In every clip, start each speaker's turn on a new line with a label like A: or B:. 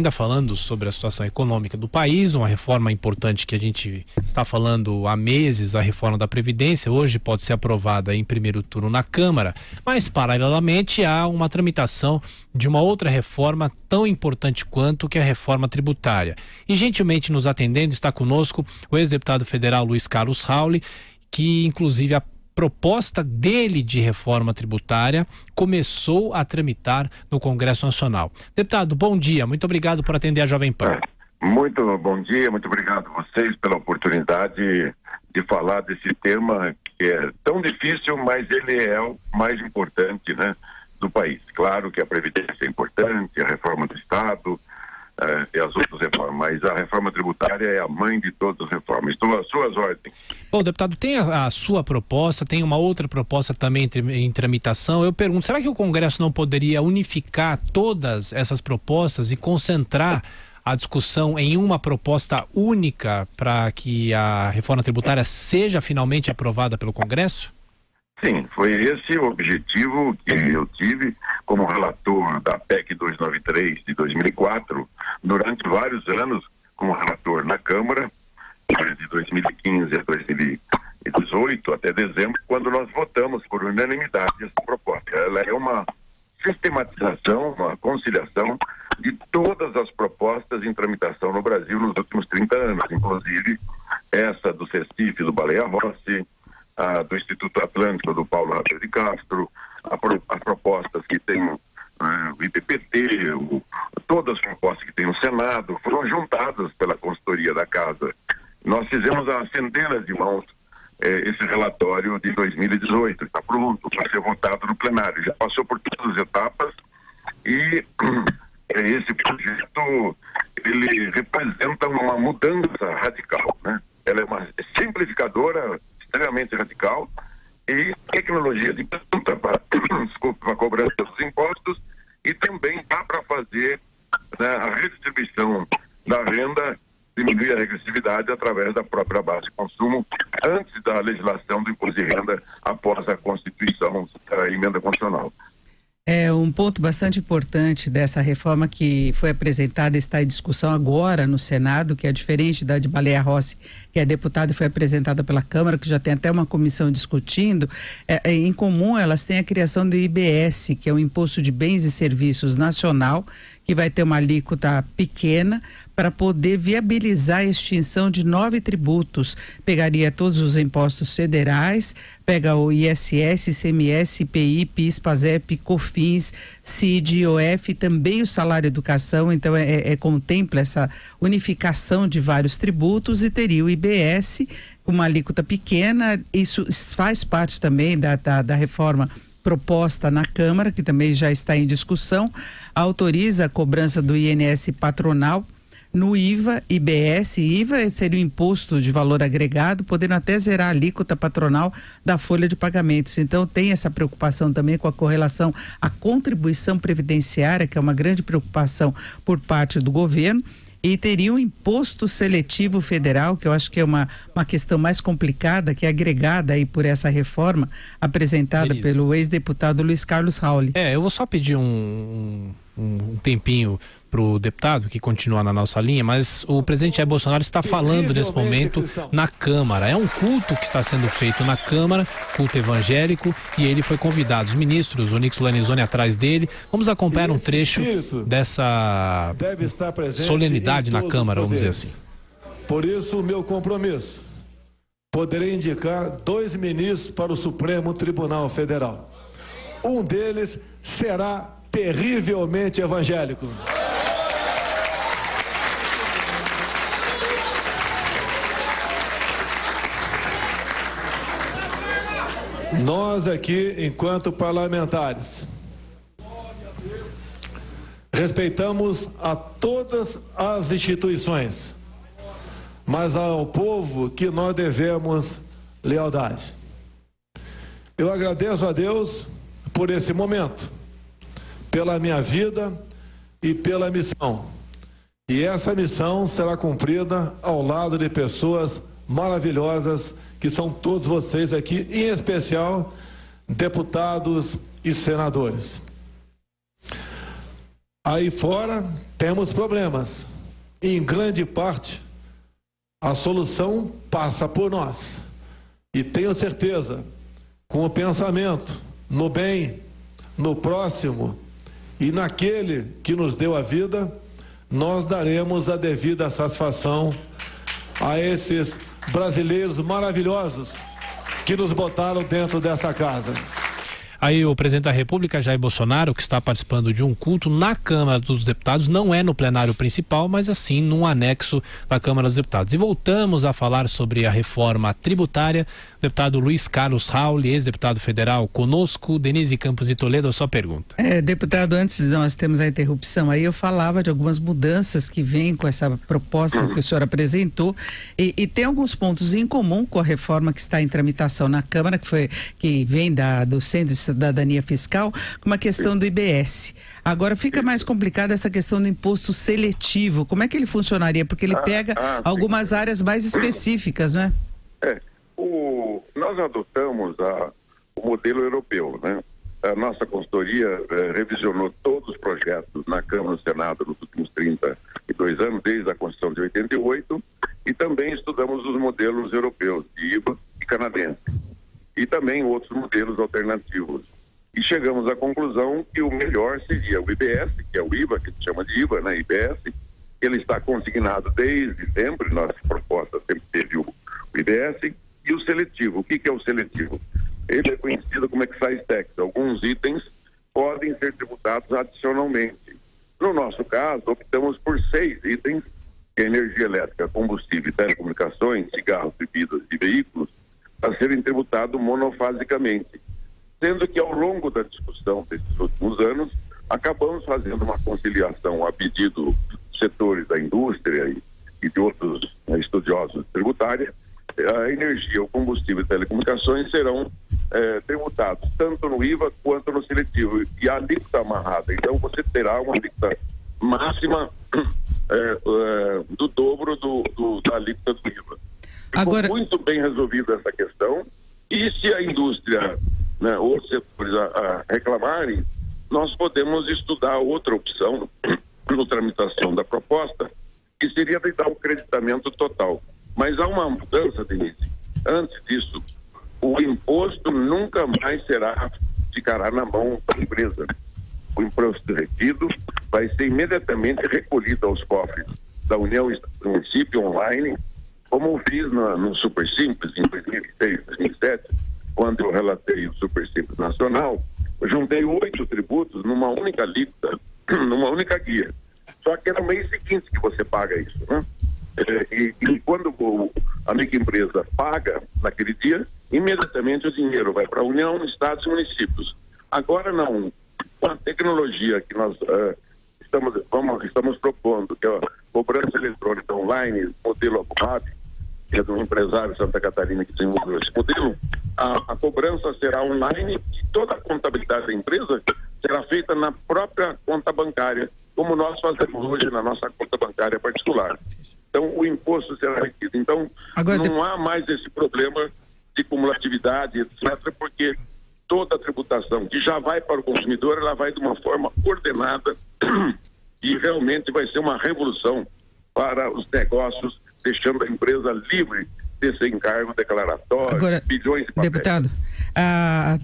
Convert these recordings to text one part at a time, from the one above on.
A: ainda falando sobre a situação econômica do país, uma reforma importante que a gente está falando há meses, a reforma da Previdência, hoje pode ser aprovada em primeiro turno na Câmara, mas paralelamente há uma tramitação de uma outra reforma tão importante quanto, que é a reforma tributária. E gentilmente nos atendendo está conosco o ex-deputado federal Luiz Carlos Rauli, que inclusive a proposta dele de reforma tributária começou a tramitar no Congresso Nacional. Deputado, bom dia, muito obrigado por atender a Jovem Pan.
B: Muito bom dia, muito obrigado a vocês pela oportunidade de falar desse tema que é tão difícil, mas ele é o mais importante, né, do país. Claro que a Previdência é importante, a reforma do Estado e as outras reformas, mas a reforma tributária é a mãe de todas as reformas. Estou às suas ordens.
A: Bom, deputado, tem a sua proposta, tem uma outra proposta também em tramitação. Eu pergunto, será que o Congresso não poderia unificar todas essas propostas e concentrar a discussão em uma proposta única para que a reforma tributária seja finalmente aprovada pelo Congresso?
B: Sim, foi esse o objetivo que eu tive como relator da PEC 293 de 2004, durante vários anos como relator na Câmara, de 2015 a 2018, até dezembro, quando nós votamos por unanimidade essa proposta. Ela é uma sistematização, uma conciliação de todas as propostas em tramitação no Brasil nos últimos 30 anos, inclusive essa do CECIF, do Baleia Rossi, do Instituto Atlântico, do Paulo Rabelo de Castro, as propostas que tem o IPPT, todas as propostas que tem no Senado, foram juntadas pela consultoria da Casa. Nós fizemos a centenas de mãos esse relatório de 2018, está pronto para ser votado no plenário, já passou por todas as etapas e esse projeto, ele representa uma mudança radical, né? Ela é uma simplificadora extremamente radical e tecnologia de ponta para a cobrança dos impostos, e também dá para fazer, né, a redistribuição da renda, diminuir a regressividade através da própria base de consumo, antes da legislação do imposto de renda após a Constituição, a emenda constitucional.
C: É um ponto bastante importante dessa reforma que foi apresentada, está em discussão agora no Senado, que é diferente da de Baleia Rossi, que é deputada e foi apresentada pela Câmara, que já tem até uma comissão discutindo. Em comum, elas têm a criação do IBS, que é o Imposto de Bens e Serviços Nacional, que vai ter uma alíquota pequena para poder viabilizar a extinção de 9 tributos. Pegaria todos os impostos federais, pega o ISS, ICMS, IPI, PIS, PASEP, COFINS, CID, IOF, também o salário educação, então contempla essa unificação de vários tributos, e teria o IBS com uma alíquota pequena. Isso faz parte também da reforma proposta na Câmara, que também já está em discussão, autoriza a cobrança do INS patronal no IVA, IBS e IVA seria o imposto de valor agregado, podendo até zerar a alíquota patronal da folha de pagamentos. Então tem essa preocupação também com a correlação à contribuição previdenciária, que é uma grande preocupação por parte do governo. E teria um imposto seletivo federal, que eu acho que é uma questão mais complicada, que é agregada aí por essa reforma apresentada pelo ex-deputado Luiz Carlos Rauli.
A: Eu vou só pedir um tempinho para o deputado, que continua na nossa linha, mas o presidente Jair Bolsonaro está falando nesse momento na Câmara. É um culto que está sendo feito na Câmara, culto evangélico, e ele foi convidado. Os ministros, o Onyx Lorenzoni atrás dele. Vamos acompanhar um trecho dessa solenidade na Câmara, vamos dizer assim.
D: Por isso, o meu compromisso: poderei indicar 2 ministros para o Supremo Tribunal Federal. Um deles será terrivelmente evangélico. Nós aqui, enquanto parlamentares, respeitamos a todas as instituições, mas ao povo que nós devemos lealdade. Eu agradeço a Deus por esse momento, pela minha vida e pela missão. E essa missão será cumprida ao lado de pessoas maravilhosas, que são todos vocês aqui, em especial deputados e senadores. Aí fora temos problemas. Em grande parte, a solução passa por nós. E tenho certeza, com o pensamento no bem, no próximo e naquele que nos deu a vida, nós daremos a devida satisfação a esses brasileiros maravilhosos que nos botaram dentro dessa casa.
A: Aí o presidente da República, Jair Bolsonaro, que está participando de um culto na Câmara dos Deputados, não é no plenário principal, mas assim num anexo da Câmara dos Deputados. E voltamos a falar sobre a reforma tributária. Deputado Luiz Carlos Rauli, ex-deputado federal, conosco. Denise Campos de Toledo, a sua pergunta.
C: Deputado, antes nós temos a interrupção aí, eu falava de algumas mudanças que vêm com essa proposta que o senhor apresentou e tem alguns pontos em comum com a reforma que está em tramitação na Câmara, que vem do Centro de Cidadania Fiscal, como a questão do IBS. Agora fica mais complicada essa questão do imposto seletivo. Como é que ele funcionaria? Porque ele pega algumas áreas mais específicas, né?
B: Nós adotamos o modelo europeu, né? A nossa consultoria revisionou todos os projetos na Câmara e no Senado nos últimos 32 anos, desde a Constituição de 88, e também estudamos os modelos europeus, de IVA e canadense, e também outros modelos alternativos. E chegamos à conclusão que o melhor seria o IBS, que é o IVA, que se chama de IVA, né? IBS, ele está consignado desde sempre, nossa proposta sempre teve o IBS, e o seletivo. O que é o seletivo? Ele é conhecido como excise tax. Alguns itens podem ser tributados adicionalmente. No nosso caso, optamos por 6 itens, que é energia elétrica, combustível, telecomunicações, cigarros, bebidas e veículos, a serem tributados monofasicamente. Sendo que ao longo da discussão desses últimos anos, acabamos fazendo uma conciliação a pedido dos setores da indústria e de outros estudiosos de tributária. A energia, o combustível e telecomunicações serão tributados tanto no IVA quanto no seletivo, e a alíquota amarrada. Então você terá uma alíquota máxima do dobro da alíquota do IVA. Ficou muito bem resolvida essa questão, e se a indústria, né, ou os setores reclamarem, nós podemos estudar outra opção na tramitação da proposta, que seria de dar um creditamento total. Mas há uma mudança, Denise. Antes disso, o imposto nunca mais ficará na mão da empresa. O imposto retido vai ser imediatamente recolhido aos cofres da União e do município online, como eu fiz no Super Simples em 2006, 2007, quando eu relatei o Super Simples Nacional. Eu juntei 8 tributos numa única alíquota, numa única guia. Só que é no mês seguinte que você paga isso, né? E quando a microempresa paga naquele dia, imediatamente o dinheiro vai para a União, Estados e municípios. Agora não. Com a tecnologia que nós estamos propondo, que é a cobrança eletrônica online, modelo Abu Dhabi, que é de um empresário de Santa Catarina que desenvolveu esse modelo, a cobrança será online e toda a contabilidade da empresa será feita na própria conta bancária, como nós fazemos hoje na nossa conta bancária particular. Então, o imposto será retido. Então, não há mais esse problema de cumulatividade, etc., porque toda a tributação que já vai para o consumidor, ela vai de uma forma ordenada e realmente vai ser uma revolução para os negócios, deixando a empresa livre desse encargo declaratório, bilhões de papéis.
C: Deputado,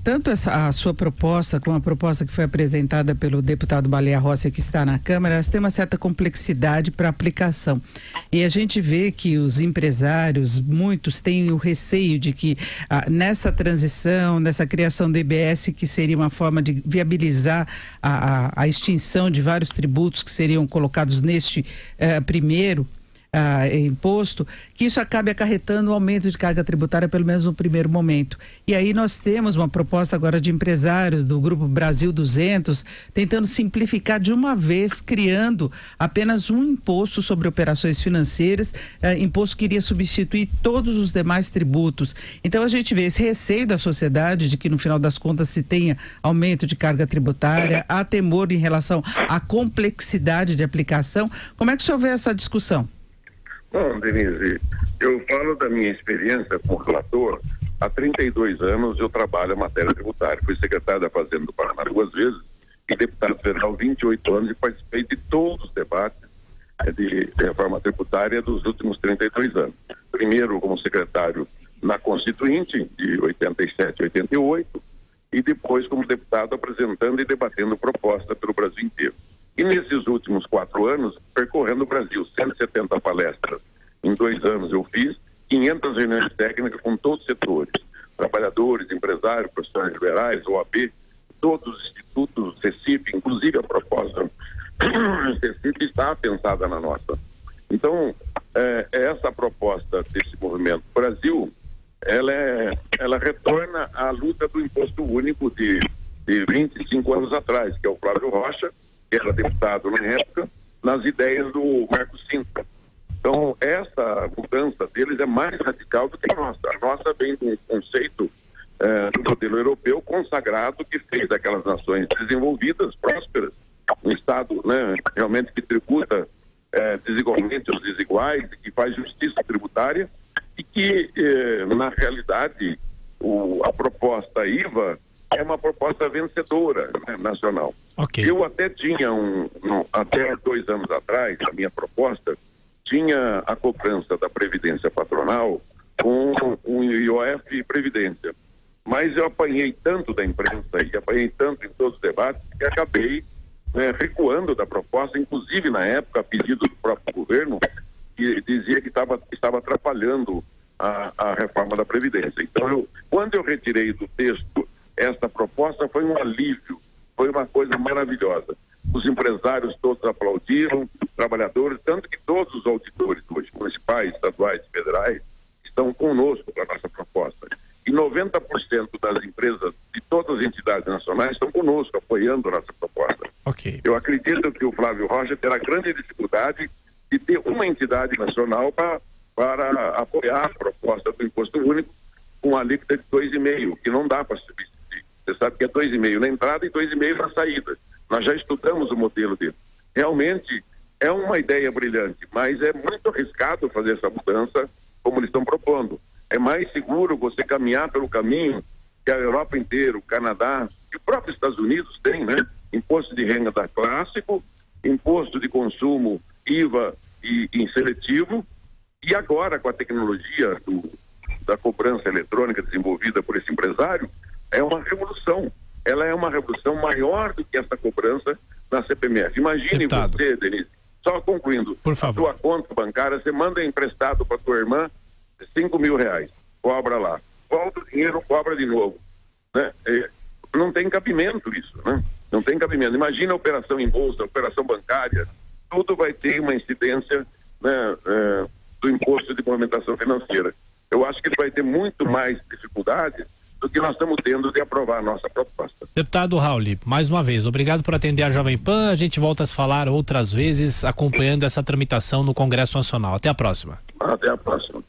C: tanto a sua proposta como a proposta que foi apresentada pelo deputado Baleia Rossi, que está na Câmara, elas têm uma certa complexidade para aplicação. E a gente vê que os empresários, muitos têm o receio de que nessa transição, nessa criação do IBS, que seria uma forma de viabilizar a extinção de vários tributos que seriam colocados neste primeiro imposto, que isso acabe acarretando um aumento de carga tributária, pelo menos no primeiro momento. E aí nós temos uma proposta agora de empresários do Grupo Brasil 200, tentando simplificar de uma vez, criando apenas um imposto sobre operações financeiras, imposto que iria substituir todos os demais tributos. Então a gente vê esse receio da sociedade de que no final das contas se tenha aumento de carga tributária, há temor em relação à complexidade de aplicação. Como é que o senhor vê essa discussão?
B: Bom, Denise, eu falo da minha experiência como relator. Há 32 anos eu trabalho a matéria tributária. Fui secretário da Fazenda do Paraná 2 vezes e deputado federal 28 anos e participei de todos os debates de reforma tributária dos últimos 32 anos. Primeiro como secretário na Constituinte, de 87 a 88, e depois como deputado apresentando e debatendo proposta pelo Brasil inteiro. E nesses últimos 4 anos, percorrendo o Brasil, 170 palestras em 2 anos eu fiz, 500 reuniões técnicas com todos os setores, trabalhadores, empresários, profissionais liberais, OAB, todos os institutos, CECIP, inclusive a proposta CECIP está pensada na nossa. Então, essa proposta desse movimento Brasil, ela retorna à luta do imposto único de 25 anos atrás, que é o Flávio Rocha, que era deputado na época, nas ideias do Marco Cintra. Então, essa mudança deles é mais radical do que a nossa. A nossa vem de um conceito do modelo europeu consagrado que fez aquelas nações desenvolvidas, prósperas, um Estado, né, realmente que tributa desigualmente aos desiguais, que faz justiça tributária e que, na realidade, a proposta IVA é uma proposta vencedora, né, nacional.
A: Okay.
B: Eu até tinha, até 2 anos atrás, a minha proposta tinha a cobrança da Previdência Patronal com o IOF e Previdência. Mas eu apanhei tanto da imprensa e apanhei tanto em todos os debates que acabei recuando da proposta, inclusive na época, a pedido do próprio governo, que dizia que estava atrapalhando a reforma da Previdência. Então, quando eu retirei do texto esta proposta, foi um alívio, foi uma coisa maravilhosa. Os empresários todos aplaudiram, trabalhadores, tanto que todos os auditores hoje, municipais, estaduais, federais, estão conosco para a nossa proposta. E 90% das empresas de todas as entidades nacionais estão conosco, apoiando a nossa proposta.
A: Okay.
B: Eu acredito que o Flávio Rocha terá grande dificuldade de ter uma entidade nacional para apoiar a proposta do imposto único com a alíquota de 2,5%, que não dá para substituir. Você sabe que é 2,5% na entrada e 2,5% na saída. Nós já estudamos o modelo dele. Realmente é uma ideia brilhante, mas é muito arriscado fazer essa mudança como eles estão propondo. É mais seguro você caminhar pelo caminho que a Europa inteira, o Canadá e o próprio Estados Unidos tem, né? Imposto de renda clássico, imposto de consumo, IVA e seletivo, e agora com a tecnologia da cobrança eletrônica desenvolvida por esse empresário, é uma revolução. Ela é uma revolução maior do que essa cobrança na CPMF. Imagine
A: Deputado.
B: Você, Denise, só concluindo,
A: Por favor.
B: a tua conta bancária, você manda emprestado para tua irmã R$5.000, cobra lá. Volta o dinheiro, cobra de novo. Né? Não tem cabimento isso, né? Não tem cabimento. Imagina a operação em bolsa, a operação bancária, tudo vai ter uma incidência, né, do imposto de movimentação financeira. Eu acho que ele vai ter muito mais dificuldade do que nós estamos tendo de aprovar a nossa proposta.
A: Deputado Rauli, mais uma vez, obrigado por atender a Jovem Pan. A gente volta a se falar outras vezes acompanhando essa tramitação no Congresso Nacional. Até a próxima.
B: Até a próxima.